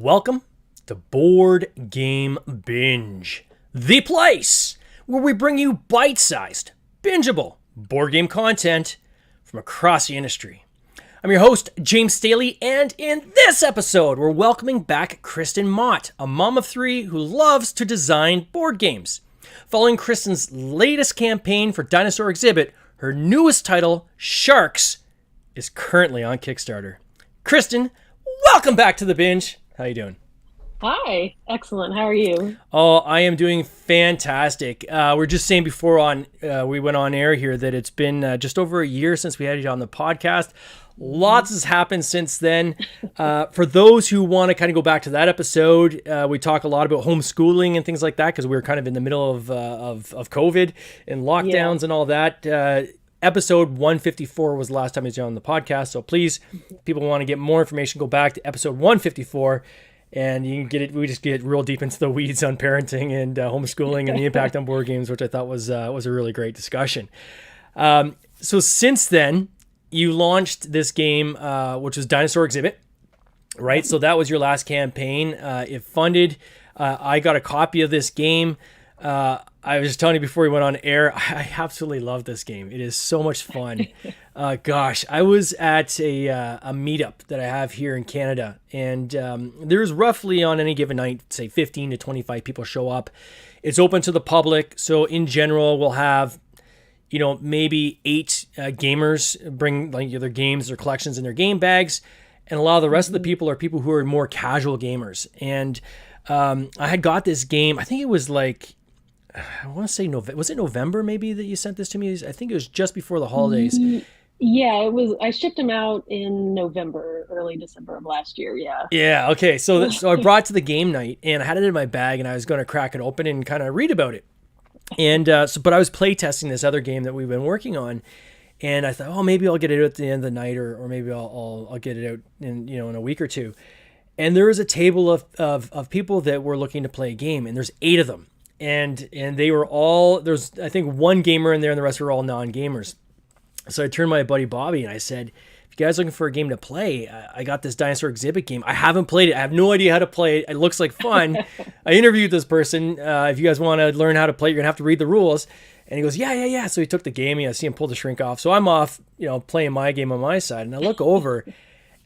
Welcome to Board Game Binge, the place where we bring you bite-sized, bingeable board game content from across the industry. I'm your host, James Staley, and in this episode, we're welcoming back Kristen Mott, a mom of three who loves to design board games. Following Kristen's latest campaign for Dinosaur Exhibit, her newest title, Sharks, is currently on Kickstarter. Kristen, welcome back to the binge. How you doing? Hi, excellent. How are you? Oh, I am doing fantastic. We're just saying before we went on air here that it's been just over a year since we had you on the podcast. Lots has happened since then. For those who want to kind of go back to that episode, we talk a lot about homeschooling and things like that because we were kind of in the middle of COVID and lockdowns and all that. Episode 154 was the last time he was on the podcast. So please, if people want to get more information, go back to episode 154 and you can get it. We just get real deep into the weeds on parenting and homeschooling and the impact on board games, which I thought was a really great discussion. So since then, you launched this game, which was Dinosaur Exhibit, right? So that was your last campaign. It funded. I got a copy of this game. I was just telling you before we went on air, I absolutely love this game. It is so much fun. Gosh, I was at a meetup that I have here in Canada, and there's roughly on any given night, say 15 to 25 people show up. It's open to the public. So in general, we'll have, maybe 8 gamers bring like their games, their collections in their game bags. And a lot of the rest of the people are people who are more casual gamers. And I had got this game, I think it was like, I want to say was it November maybe that you sent this to me? I think it was just before the holidays. Yeah, it was. I shipped them out in November, early December of last year. Yeah. Yeah. Okay. So I brought it to the game night and I had it in my bag and I was going to crack it open and kind of read about it. And but I was play testing this other game that we've been working on, and I thought, oh, maybe I'll get it out at the end of the night, or maybe I'll get it out in a week or two. And there was a table of people that were looking to play a game, and there's 8 of them. And they were all, there's I think one gamer in there and the rest were all non-gamers. So I turned to my buddy Bobby and I said, if you guys are looking for a game to play, I got this Dinosaur Exhibit game. I haven't played it. I have no idea how to play it. It looks like fun. I interviewed this person. If you guys want to learn how to play, you're going to have to read the rules. And he goes, yeah. So he took the game. I see him pull the shrink off. So I'm off, playing my game on my side. And I look over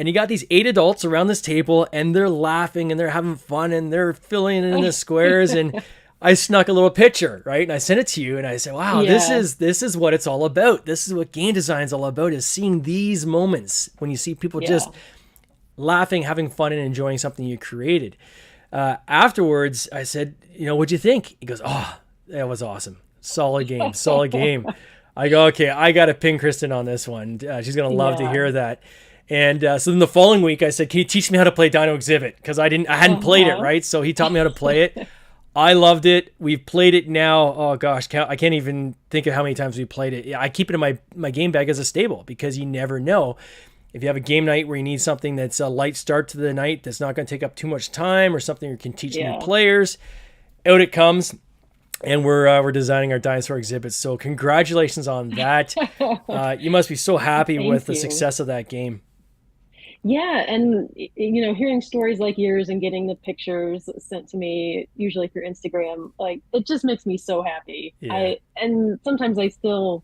and you got these 8 adults around this table and they're laughing and they're having fun and they're filling in the squares. And I snuck a little picture, right? And I sent it to you and I said, wow, Yeah. this is what it's all about. This is what game design is all about, is seeing these moments when you see people just laughing, having fun, and enjoying something you created. Afterwards, I said, what'd you think? He goes, oh, that was awesome. Solid game. I go, okay, I got to ping Kristen on this one. She's going to love to hear that. And so then the following week I said, can you teach me how to play Dino Exhibit? Because I hadn't played it, right? So he taught me how to play it. I loved it. We've played it now. Oh gosh, I can't even think of how many times we played it. I keep it in my game bag as a stable because you never know. If you have a game night where you need something that's a light start to the night that's not going to take up too much time, or something you can teach new players, out it comes. And we're designing our Dinosaur Exhibits. So congratulations on that. You must be so happy with the success of that game. Yeah, and hearing stories like yours and getting the pictures sent to me, usually through Instagram, like it just makes me so happy. Yeah. And sometimes I still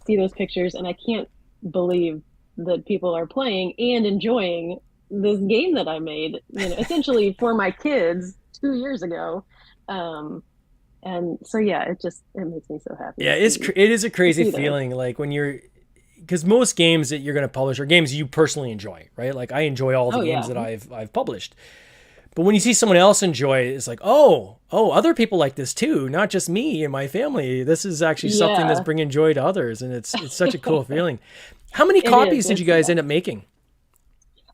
see those pictures and I can't believe that people are playing and enjoying this game that I made, essentially for my kids 2 years ago. And so yeah, it makes me so happy. Yeah, it is a crazy feeling, like when because most games that you're going to publish are games you personally enjoy, right? Like I enjoy all the games that I've published. But when you see someone else enjoy it, it's like, oh, other people like this too, not just me and my family. This is actually something that's bringing joy to others, and it's such a cool feeling. How many copies did you guys end up making?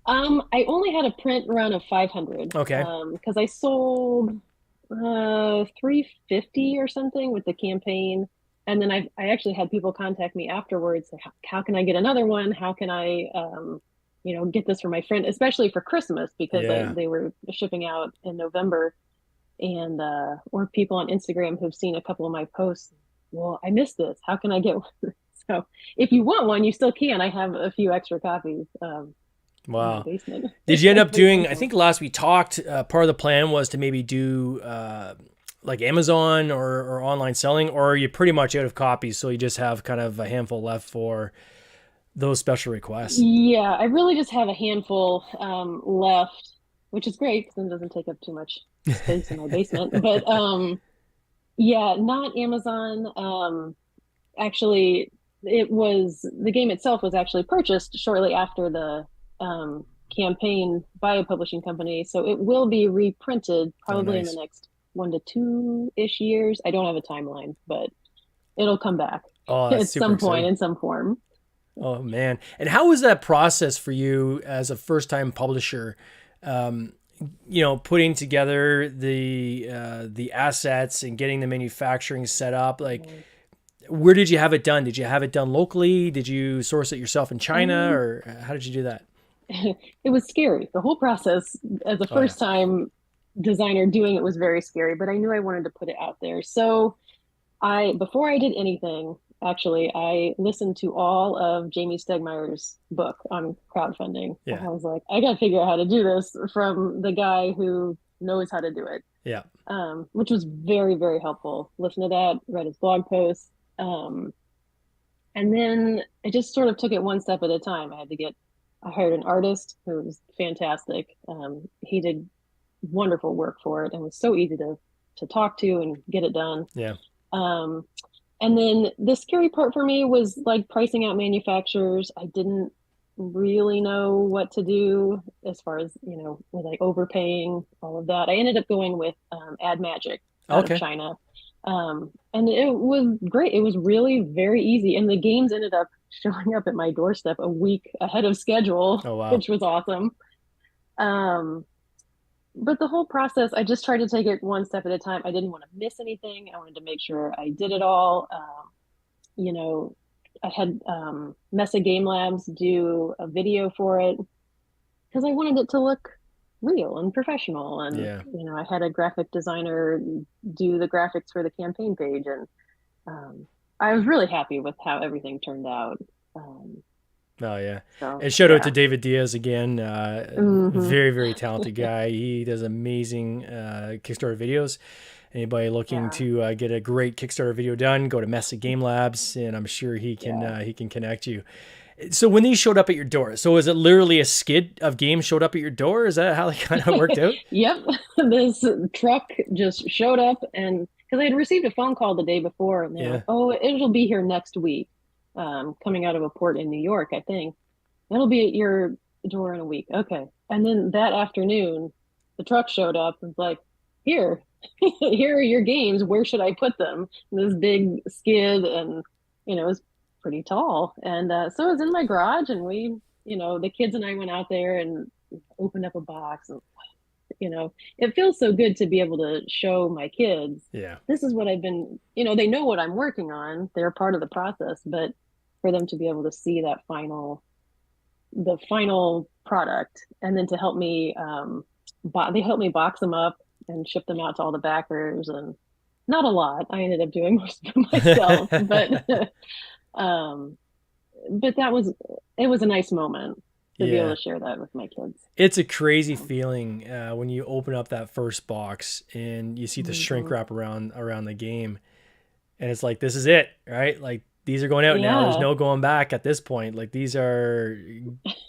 I only had a print run of 500. Okay. Because I sold 350 or something with the campaign. And then I actually had people contact me afterwards. Like, how can I get another one? How can I, get this for my friend, especially for Christmas, because they were shipping out in November. And or people on Instagram who've seen a couple of my posts. Well, I missed this. How can I get one? So if you want one, you still can. I have a few extra copies. in my Wow. basement. Did you end up Pretty doing, I simple. think last we talked, part of the plan was to maybe do like Amazon or online selling, or are you pretty much out of copies? So you just have kind of a handful left for those special requests? Yeah, I really just have a handful left, which is great because it doesn't take up too much space in my basement. But yeah, not Amazon. Actually, it was the game itself was actually purchased shortly after the campaign by a publishing company, so it will be reprinted Oh, probably in the nice. next 1 to 2-ish years. I don't have a timeline, but it'll come back Oh, that's at super some point exciting. in some form. Oh man. And how was that process for you as a first time publisher? Um, putting together the assets and getting the manufacturing set up. Like, where did you have it done? Did you have it done locally? Did you source it yourself in China, Um, or how did you do that? it was scary. The whole process as a Oh yeah. first time designer doing it was very scary, but I knew I wanted to put it out there. So before I did anything, actually, I listened to all of Jamie Stegmaier's book on crowdfunding. And Yeah. I was like, I got to figure out how to do this from the guy who knows how to do it, Yeah. which was very, very helpful. Listen to that, read his blog posts. Um, and then I just sort of took it one step at a time. I hired an artist who was fantastic. He did wonderful work for it and was so easy to talk to and get it done. Yeah. Um, and then the scary part for me was like pricing out manufacturers. I didn't really know what to do as far as, was I overpaying, all of that. I ended up going with Ad Magic out of Okay. China. And it was great. It was really very easy. And the games ended up showing up at my doorstep a week ahead of schedule, Oh wow. which was awesome. Um, but the whole process, I just tried to take it one step at a time. I didn't want to miss anything. I wanted to make sure I did it all. You know, I had Mesa Game Labs do a video for it because I wanted it to look real and professional. And, Yeah. I had a graphic designer do the graphics for the campaign page. And I was really happy with how everything turned out. Um, Oh yeah. so, And shout out to yeah. David Diaz again. Mm-hmm. Very, very talented guy. He does amazing Kickstarter videos. Anybody looking Yeah. to get a great Kickstarter video done, go to Messy Game Labs, and I'm sure Yeah. he can connect you. So when these showed up at your door, so is it literally a skid of games showed up at your door? Is that how they kind of worked out? Yep. This truck just showed up, and because I had received a phone call the day before and they're like, Yeah. oh, it'll be here next week, coming out of a port in New York, I think. It'll be at your door in a week. Okay. And then that afternoon, the truck showed up and was like, here, here are your games. Where should I put them? And this big skid, and, it was pretty tall. And so it was in my garage, and the kids and I went out there and opened up a box, and it feels so good to be able to show my kids Yeah. this is what I've been, they know what I'm working on. They're part of the process, but for them to be able to see the final product, and then to help me, they helped me box them up and ship them out to all the backers, and not a lot. I ended up doing most of it myself, um, but it was a nice moment to be able Yeah. to share that with my kids. It's a crazy So, feeling when you open up that first box and you see the shrink mhm. wrap around the game, and it's like this is it, right? Like these are going out now. There's Yeah. no going back at this point. Like these are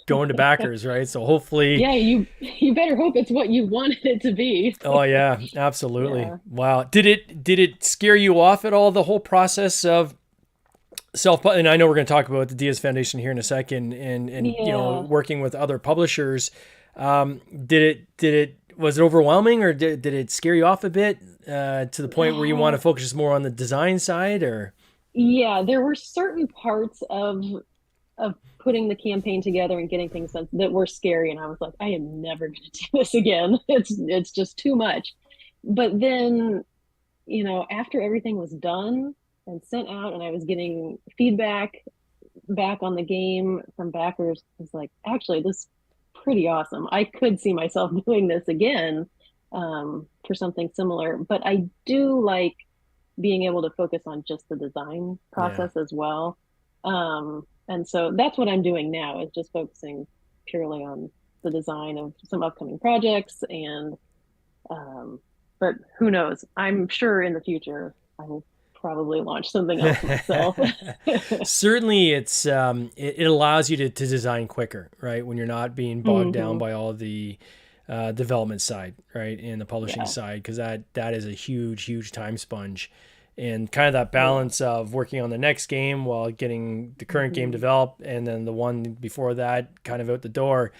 going to backers, right? So hopefully, Yeah, you better hope it's what you wanted it to be. oh yeah, absolutely. Yeah. Wow. Did it scare you off at all, the whole process of self? And I know we're going to talk about the Diaz Foundation here in a second, and Yeah. working with other publishers. Did it was it overwhelming, or did it scare you off a bit to the point where you want to focus more on the design side, or? Yeah, there were certain parts of putting the campaign together and getting things done that were scary, and I was like, I am never going to do this again. It's just too much. But then, after everything was done and sent out, and I was getting feedback back on the game from backers, I was like, actually, this is pretty awesome. I could see myself doing this again, for something similar. But I do like being able to focus on just the design Yeah. process as well. And so that's what I'm doing now, is just focusing purely on the design of some upcoming projects. And but who knows? I'm sure in the future I will probably launch something else myself. Certainly, it allows you to design quicker, right? When you're not being bogged down Hmm. by all the development side, right, and the publishing Yeah. side, because that is a huge time sponge, and kind of that Oh yeah. balance of working on the next game while getting the current game Hmm. developed, and then the one before that kind of out the door,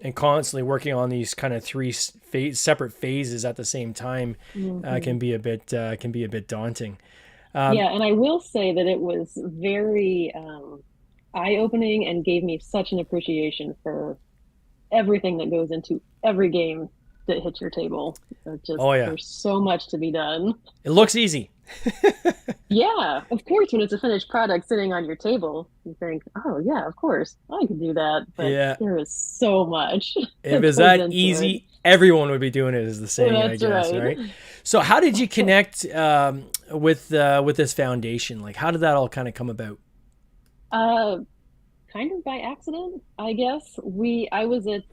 and constantly working on these kind of three separate phases at the same time Hmm. can be a bit daunting. Yeah, and I will say that it was very eye-opening and gave me such an appreciation for everything that goes into every game that hits your table. Oh yeah, There's so much to be done. it looks easy. Yeah, of course, when it's a finished product sitting on your table, you think, oh yeah, of course, I could do that. But Yeah. there is so much If that it's goes that into it. easy, everyone would be doing it, is the saying, I That's guess, right. right? So, how did you connect with this foundation? Like, how did that all kind of come about? Uh, Kind of by accident, I guess. I was at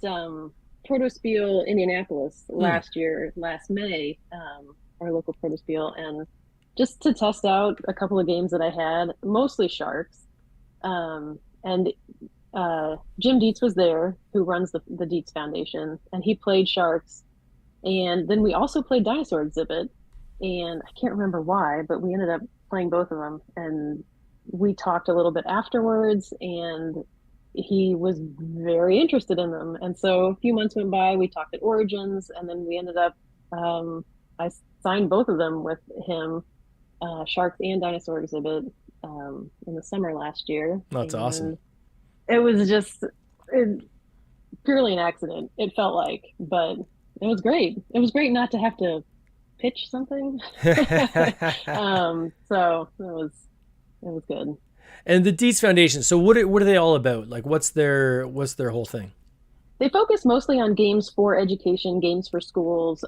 Protospiel Indianapolis Hmm. last year, last May, our local Protospiel, and just to test out a couple of games that I had, mostly Sharks. And Jim Dietz was there, who runs the Dietz Foundation, and he played Sharks. And then we also played Dinosaur Exhibit, and I can't remember why, but we ended up playing both of them. And we talked a little bit afterwards, and he was very interested in them. And so a few months went by, we talked at Origins, and then we ended up, I signed both of them with him, Sharks and Dinosaur Exhibit, in the summer last year. That's awesome. And it was just it, purely an accident, it felt like, but it was great. It was great not to have to pitch something. So it was good. And the Dietz Foundation. So, what are they all about? Like, what's their whole thing? They focus mostly on games for education, games for schools.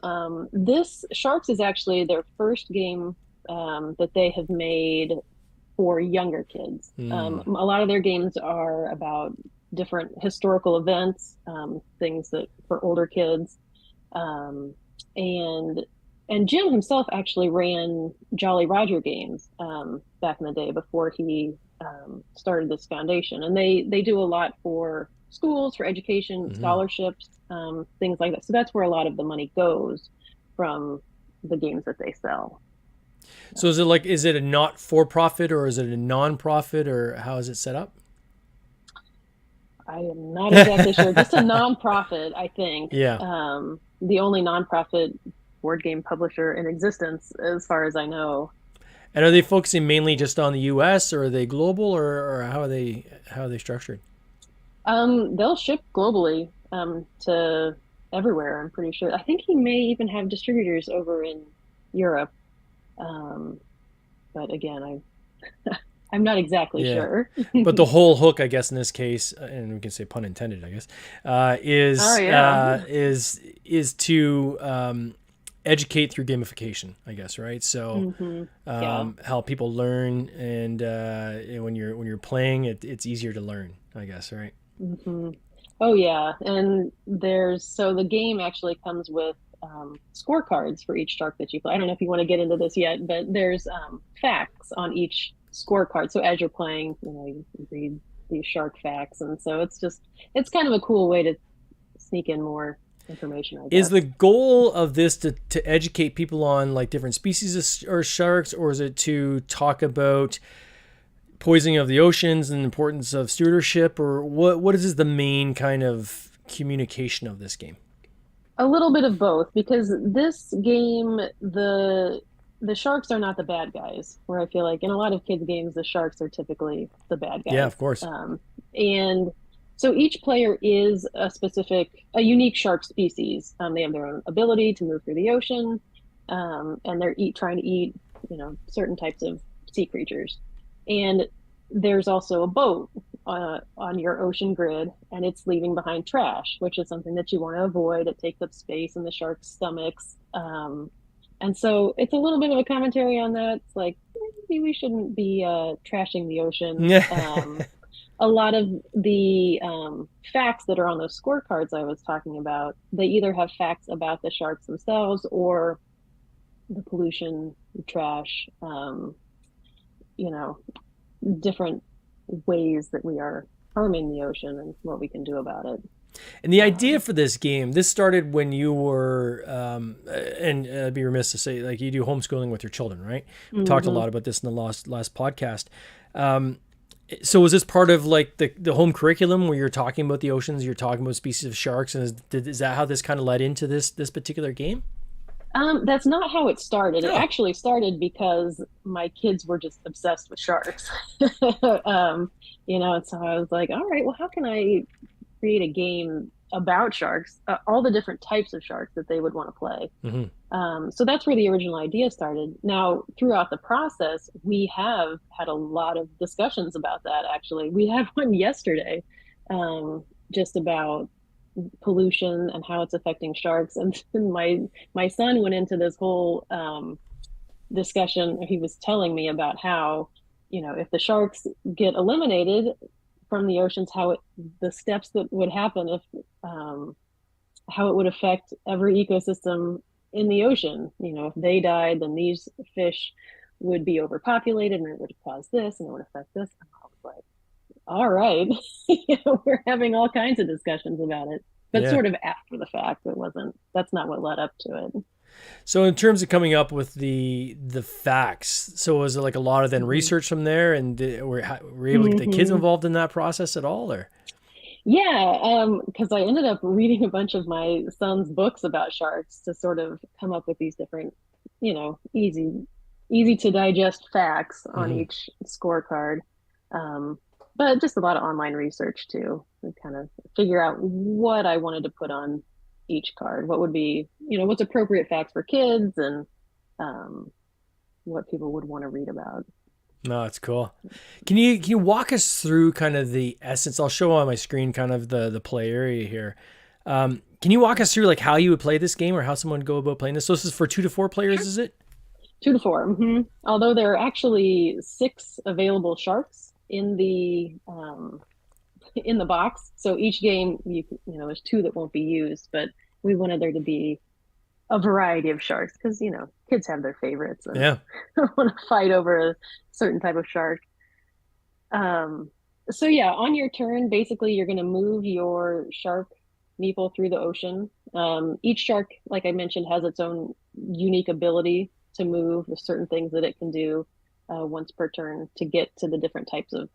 This Sharks is actually their first game that they have made for younger kids. Hmm. A lot of their games are about different historical events, things that for older kids. Um, and Jim himself actually ran Jolly Roger games back in the day before he started this foundation. And they do a lot for schools, for education, Hmm. scholarships, things like that. So that's where a lot of the money goes from the games that they sell. So, is it a not for profit, or is it a non-profit, or how is it set up? I am not exactly sure. Just a nonprofit, I think. Yeah. The only nonprofit board game publisher in existence, as far as I know. And are they focusing mainly just on the U.S., or are they global, or how are they structured? They'll ship globally to everywhere, I'm pretty sure. I think he may even have distributors over in Europe. Um, but again, I'm not exactly Yeah. sure. But the whole hook, I guess, in this case, and we can say pun intended, I guess, Oh is yeah. to educate through gamification, I guess, right? So Hmm. Yeah. help people learn, and when you're playing, it's easier to learn, I guess, right? Hmm. Oh yeah. And so the game actually comes with scorecards for each shark that you play. I don't know if you want to get into this yet, but there's facts on each scorecard. So as you're playing, you read these shark facts, and so it's kind of a cool way to sneak in more information, I Is the guess. goal of this to educate people on like different species or sharks, or is it to talk about poisoning of the oceans and the importance of stewardship, or what is the main kind of communication of this game? A little bit of both, because this game, the sharks are not the bad guys. Where I feel like in a lot of kids games, the sharks are typically the bad Yeah, guys. of course. And so each player is a unique shark species. They have their own ability to move through the ocean, and they're trying to eat, certain types of sea creatures. And there's also a boat on your ocean grid, and it's leaving behind trash, which is something that you want to avoid. It takes up space in the sharks' stomachs. And so it's a little bit of a commentary on that. It's like maybe we shouldn't be trashing the ocean. Yeah. a lot of the facts that are on those scorecards I was talking about, they either have facts about the sharks themselves or the pollution, trash, you know, different ways that we are harming the ocean and what we can do about it. And the idea Um, for this game, this started when you were, and I'd be remiss to say, like you do homeschooling with your children, right? We talked a mhm. lot about this in the last podcast. Um, so was this part of like the home curriculum where you're talking about the oceans, you're talking about species of sharks, and is that how this kind of led into this particular game? That's not how it started. It Oh, actually started because my kids were just obsessed with sharks. um, and so I was like, all right, well, how can I create a game about sharks, all the different types of sharks that they would want to play? hmm. So that's where the original idea started. Now, throughout the process, we have had a lot of discussions about that, actually. We had one yesterday, just about pollution and how it's affecting sharks. And my son went into this whole discussion. He was telling me about how, if the sharks get eliminated from the oceans, the steps that would happen if how it would affect every ecosystem in the ocean. If they died, then these fish would be overpopulated and it would cause this and it would affect this. And I was like, all right, we're having all kinds of discussions about it, but Yeah. sort of after the fact. That's not what led up to it. So in terms of coming up with the facts, so was it like a lot of then Mm-hmm. research from there, and were you able to get the kids Mm-hmm. involved in that process at all, or? Yeah, because I ended up reading a bunch of my son's books about sharks to sort of come up with these different, easy to digest facts on Hmm. each scorecard. Um, but just a lot of online research too, to kind of figure out what I wanted to put on each card. What would be, what's appropriate facts for kids and um, what people would want to read about. No, that's cool. Can you walk us through kind of the essence? I'll show on my screen kind of the play area here. Can you walk us through like how you would play this game or how someone would go about playing this? So this is for 2 to 4 players, Sure. is it? 2 to 4. Although there are actually 6 available sharks in the box, so each game there's 2 that won't be used, but we wanted there to be a variety of sharks because kids have their favorites and Yeah. don't want to fight over a certain type of shark. Um, so yeah, on your turn, basically you're going to move your shark meeple through the ocean. Each shark, like I mentioned, has its own unique ability to move. There's certain things that it can do once per turn to get to the different types of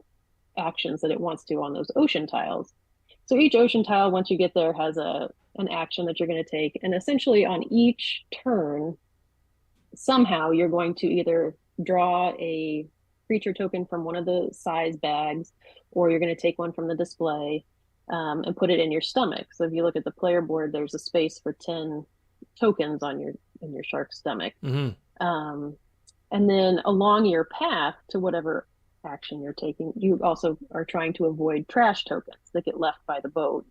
actions that it wants to on those ocean tiles. So each ocean tile, once you get there, has an action that you're going to take, and essentially on each turn, somehow you're going to either draw a creature token from one of the size bags, or you're going to take one from the display and put it in your stomach. So if you look at the player board, there's a space for 10 tokens on your shark's stomach. Hmm. Um, and then along your path to whatever action you're taking, you also are trying to avoid trash tokens that get left by the boat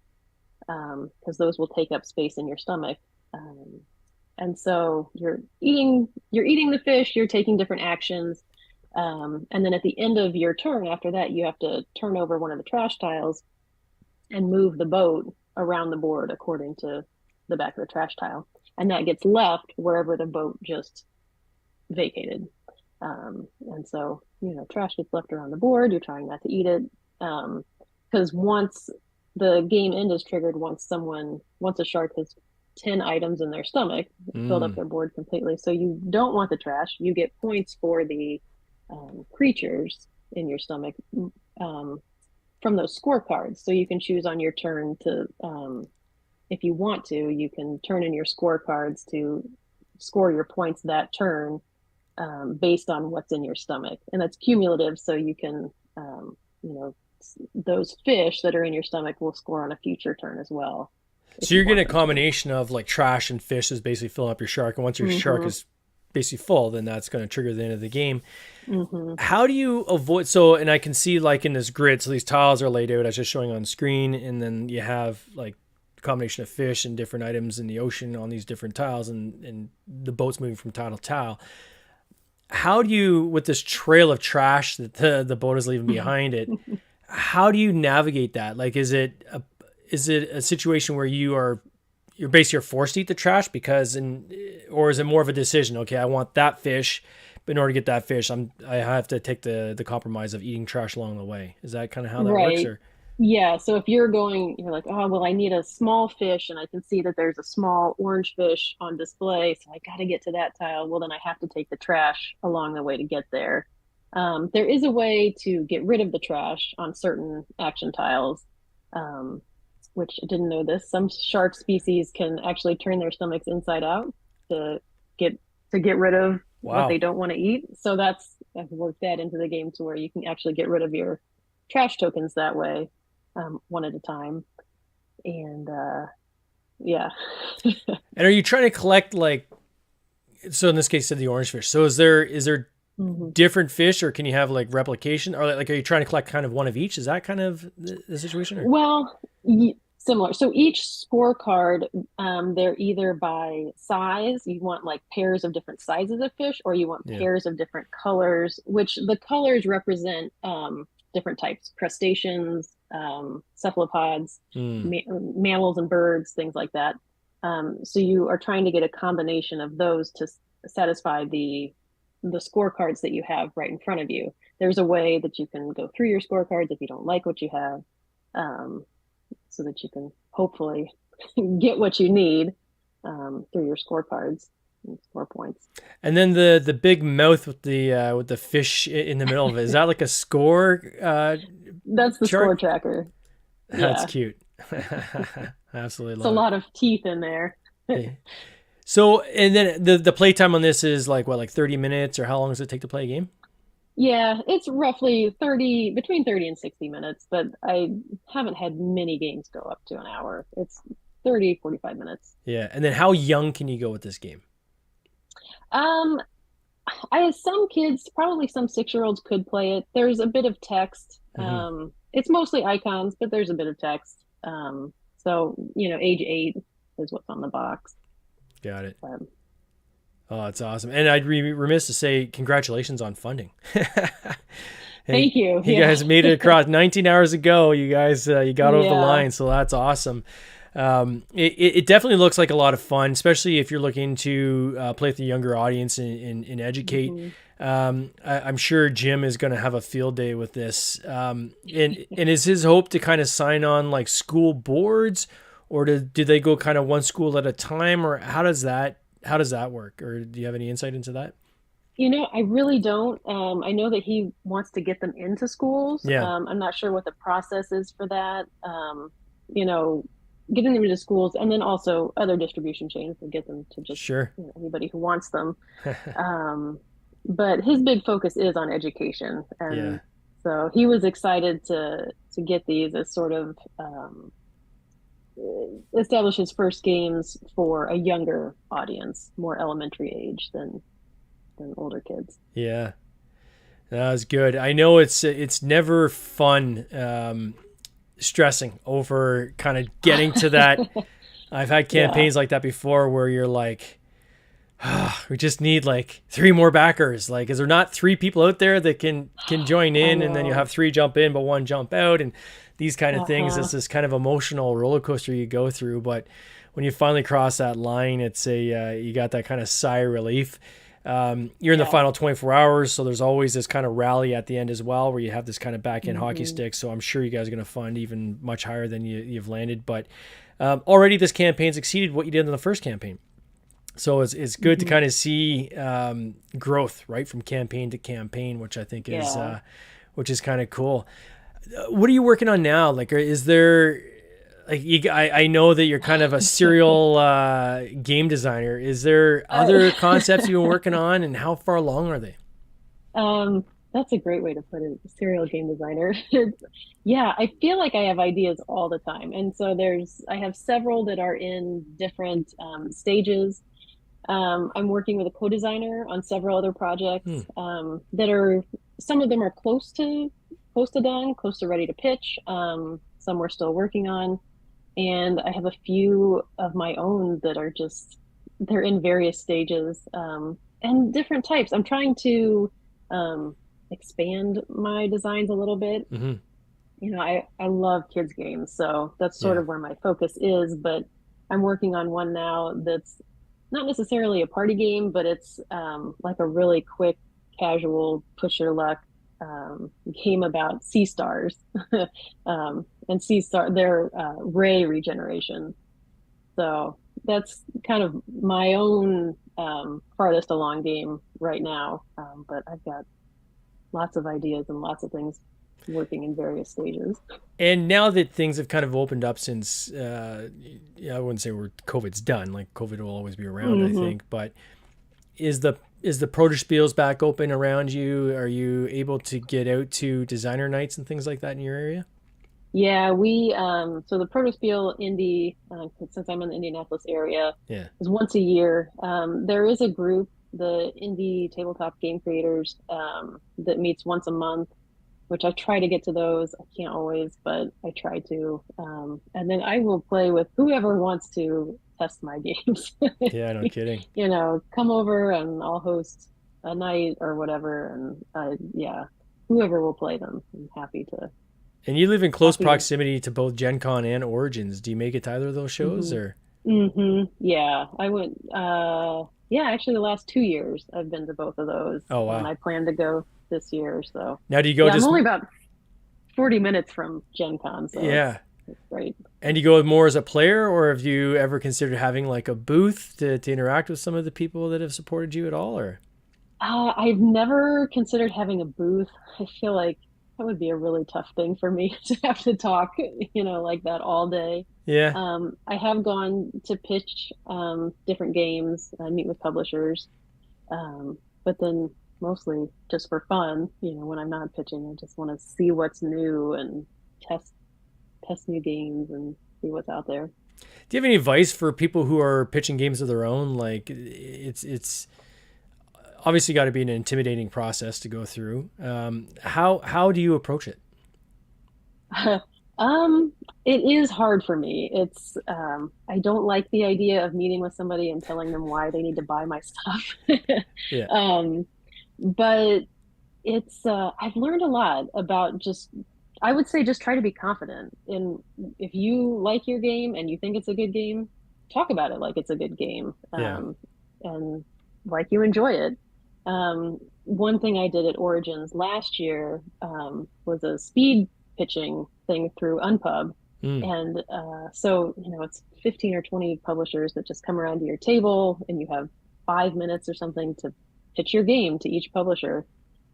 because those will take up space in your stomach. Um, and so you're eating the fish, you're taking different actions, and then at the end of your turn, after that, you have to turn over one of the trash tiles and move the boat around the board according to the back of the trash tile, and that gets left wherever the boat just vacated. And so trash gets left around the board. You're trying not to eat it because once the game end is triggered, once a shark has 10 items in their stomach, filled up Mm. their board completely. So you don't want the trash. You get points for the creatures in your stomach um, from those scorecards. So you can choose on your turn to, if you want to, you can turn in your scorecards to score your points that turn based on what's in your stomach. And that's cumulative. So you can, you know, those fish that are in your stomach will score on a future turn as well if So you you're getting want a them to. combination of like trash and fish is basically filling up your shark, and once your shark Mm-hmm. is basically full, then that's going to trigger the end of the game. Mm-hmm. How do you avoid so and I can see like in this grid, so these tiles are laid out as just showing on screen, and then you have like a combination of fish and different items in the ocean on these different tiles, and the boat's moving from tile to tile. How do you, with this trail of trash that the boat is leaving behind it, how do you navigate that? Like, is it a situation where you're basically forced to eat the trash or is it more of a decision? Okay, I want that fish, but in order to get that fish, I have to take the compromise of eating trash along the way. Is that kind of how that works, Right. or? Yeah. So if you're like, oh, well, I need a small fish and I can see that there's a small orange fish on display. So I got to get to that tile. Well, then I have to take the trash along the way to get there. There is a way to get rid of the trash on certain action tiles, um, which I didn't know this. Some shark species can actually turn their stomachs inside out to get to get rid of what they Wow. don't want to eat. So I've worked that into the game to where you can actually get rid of your trash tokens that way, one at a time. And yeah. And are you trying to collect like, so in this case, said the orange fish. So is there Mhm. different fish, or can you have like replication, or like are you trying to collect kind of one of each? Is that kind of the situation, or? Well, similar. So each scorecard, they're either by size, you want like pairs of different sizes of fish, or you want Yeah. pairs of different colors, which the colors represent different types, crustaceans, cephalopods, Hmm. mammals and birds, things like that. So you are trying to get a combination of those to satisfy the scorecards that you have right in front of you. There's a way that you can go through your scorecards if you don't like what you have, um, so that you can hopefully get what you need through your scorecards and score points. And then the big mouth with the fish in the middle of it, is that like a score That's the score chart? tracker. That's Yeah, cute. Absolutely it's a love it. lot of teeth in there. Hey. So, and then the playtime on this is like what, like 30 minutes, or how long does it take to play a game? Yeah, it's roughly 30, between 30 and 60 minutes, but I haven't had many games go up to an hour. It's 30, 45 minutes. Yeah. And then how young can you go with this game? Um, I have some kids, probably some 6-year-olds could play it. There's a bit of text. Hmm. It's mostly icons, but there's a bit of text. So, age 8 is what's on the box. Got it. Um, Oh, that's awesome. And I'd be remiss to say congratulations on funding. Hey, Thank you. you Yeah. guys made it across 19 hours ago. You guys, you got over the Yeah. line. So that's awesome. It definitely looks like a lot of fun, especially if you're looking to play with a younger audience and educate. Mhm. I'm sure Jim is going to have a field day with this. And is his hope to kind of sign on like school boards, or do they go kind of one school at a time, or how does that work? Or do you have any insight into that? I really don't. I know that he wants to get them into schools. Yeah, I'm not sure what the process is for that. You know, Getting them into schools and then also other distribution chains to get them to just, sure. anybody who wants them. Um, but his big focus is on education, Yeah. and so he was excited to get these as sort of establish his first games for a younger audience, more elementary age than older kids. Yeah. That was good. I know it's never fun stressing over kind of getting to that. I've had Yeah. campaigns like that before where you're like, we just need like three more backers. Like, is there not three people out there that can join I in, and then you know. have three jump in but one jump out, and these kind of things. Uh-huh. It's this kind of emotional roller coaster you go through. But when you finally cross that line, it's you got that kind of sigh of relief. You're in the Yeah. final 24 hours, so there's always this kind of rally at the end as well, where you have this kind of back end hockey Hmm. stick. So I'm sure you guys are going to fund even much higher than you've landed. But already this campaign's exceeded what you did in the first campaign. So it's good to Hmm. kind of see growth, right, from campaign to campaign, which I think is Yeah. kind of cool. What are you working on now? Like, is there like I know that you're kind of a serial game designer. Is there other concepts you've been working on, and how far along are they? That's a great way to put it. Serial game designer. Yeah, I feel like I have ideas all the time, and so I have several that are in different stages. I'm working with a co-designer on several other Hmm. projects that are some of them are close to done, close to ready to pitch. Some we're still working on, and I have a few of my own that are just they're in various stages and different types. I'm trying to um, expand my designs a little bit. Hmm. I love kids games, so that's sort Yeah. of where my focus is, but I'm working on one now that's not necessarily a party game, but it's like a really quick, casual, push your luck game about sea stars and their ray regeneration. So that's kind of my own farthest along game right now. But I've got lots of ideas and lots of things working in various stages. And now that things have kind of opened up since, yeah, I wouldn't say COVID's done. Like COVID will always be around, I Hmm. think. But is the produce spiels back open around you? Are you able to get out to designer nights and things like that in your area? Yeah, we so the Protospiel Indie, since I'm in the Indianapolis area, Yeah. is once a year. There is a group, the Indie Tabletop Game Creators, that meets once a month, which I try to get to those. I can't always, but I try to. And then I will play with whoever wants to test my games. Yeah, no kidding. Come over and I'll host a night or whatever, and yeah, whoever will play them, I'm And you live in close happy to. proximity to both Gen Con and Origins. Do you make it to either of those shows Hmm. or? Yeah, I went. Yeah, actually, the last 2 years I've been to both of those, Oh and wow. I plan to go this year. So, Now do you go yeah, I'm just only about 40 minutes from Gen Con, so yeah. it's great. And you go more as a player, or have you ever considered having like a booth to interact with some of the people that have supported you at all? Or I've never considered having a booth. I feel like that would be a really tough thing for me to have to talk, like that all day. yeah, I have gone to pitch different games, meet with publishers, but then mostly just for fun. When I'm not pitching, I just want to see what's new and test test new games and see what's out there. do you have any advice for people who are pitching games of their own? Like it's obviously got to be an intimidating process to go through. How do you approach it? Um, it is hard for me. I don't like the idea of meeting with somebody and telling them why they need to buy my stuff. Yeah, Um, but I've learned a lot about I would say just try to be confident in if you like your game and you think it's a good game, talk about it like it's a good game. yeah. And like you enjoy it. One thing I did at Origins last year was a speed pitching thing through Unpub. Mm. And so, it's 15 or 20 publishers that just come around to your table and you have 5 minutes or something to pitch your game to each publisher.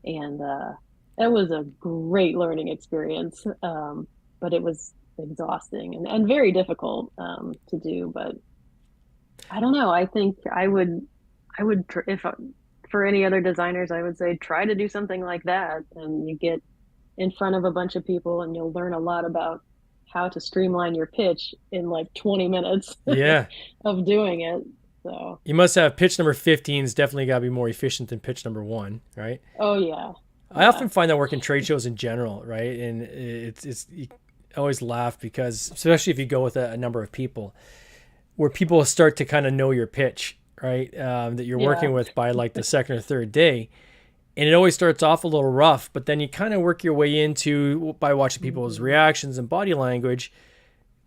And it was a great learning experience. But it was exhausting and very difficult to do. But I don't know. I think if for any other designers, I would say try to do something like that, and you get in front of a bunch of people, and you'll learn a lot about how to streamline your pitch in like 20 minutes Yeah. of doing it. So, You must have pitch number 15 is definitely got to be more efficient than pitch number one, right? oh yeah, I yeah. often find that work in trade shows in general, right? And it's you always laugh because especially if you go with a number of people where people start to kind of know your pitch, right? That you're Yeah. working with by like the second or third day. And it always starts off a little rough, but then you kind of work your way into by watching people's Hmm. reactions and body language,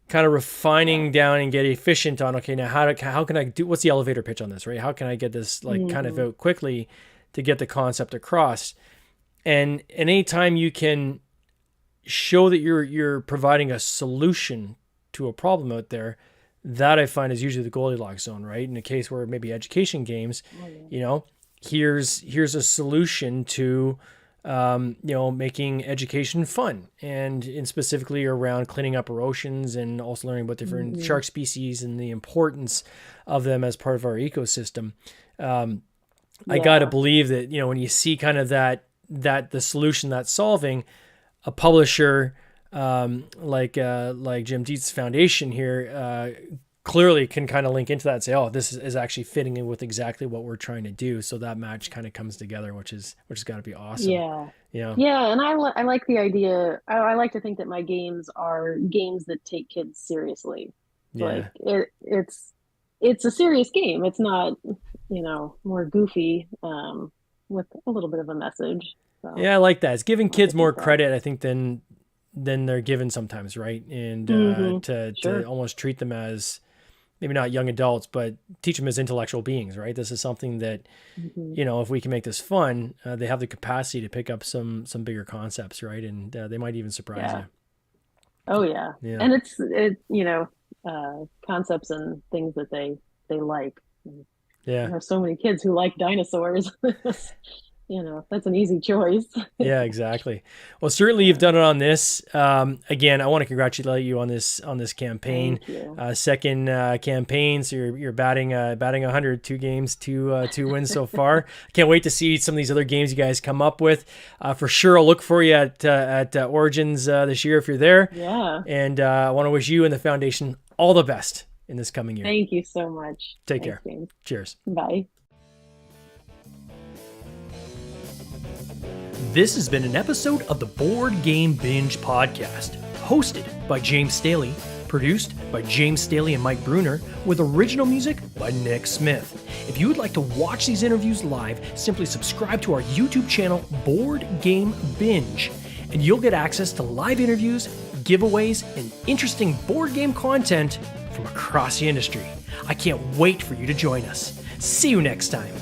kind of Yeah. refining down and get efficient on okay now how can I do what's the elevator pitch on this, right? How can I get this like kind of Hmm. out quickly to get the concept across? And anytime you can show that you're providing a solution to a problem out there, that I find is usually the Goldilocks zone, right? In a case where maybe education games, Oh yeah. you know, here's a solution to making education fun and specifically around cleaning up our oceans and also learning about different Hmm. shark species and the importance of them as part of our ecosystem. I got to Yeah. believe that, when you see kind of that the solution that's solving a publisher like Jim Dietz Foundation here clearly can kind of link into that and say, oh, this is actually fitting in with exactly what we're trying to do. So that match kind of comes together, which has got to be awesome. Yeah. You know? Yeah, and I like the idea. I like to think that my games are games that take kids seriously. Like Yeah. it's a serious game. It's not, more goofy with a little bit of a message. So Yeah, I like that. It's giving I like kids to think more that. credit, I think, than than they're given sometimes, right? And to Sure. almost treat them as maybe not young adults, but teach them as intellectual beings, right? This is something that, Mhm. you know, if we can make this fun, they have the capacity to pick up some bigger concepts, right? And they might even surprise Yeah. you. Oh yeah. Yeah. And concepts and things that they like. Yeah. There are so many kids who like dinosaurs. That's an easy choice. Yeah, exactly. Well, certainly you've Yeah. done it on this. Again, I want to congratulate you on this campaign, Thank you. second campaign. So you're batting 100, 2 games, two wins so far. Can't wait to see some of these other games you guys come up with. For sure, I'll look for you at Origins this year if you're there. Yeah. And I want to wish you and the foundation all the best in this coming year. Thank you so much. Take Thanks, care. James. Cheers. Bye. This has been an episode of the Board Game Binge podcast, hosted by James Staley, produced by James Staley and Mike Bruner, with original music by Nick Smith. If you would like to watch these interviews live, simply subscribe to our YouTube channel, Board Game Binge, and you'll get access to live interviews, giveaways, and interesting board game content from across the industry. I can't wait for you to join us. See you next time.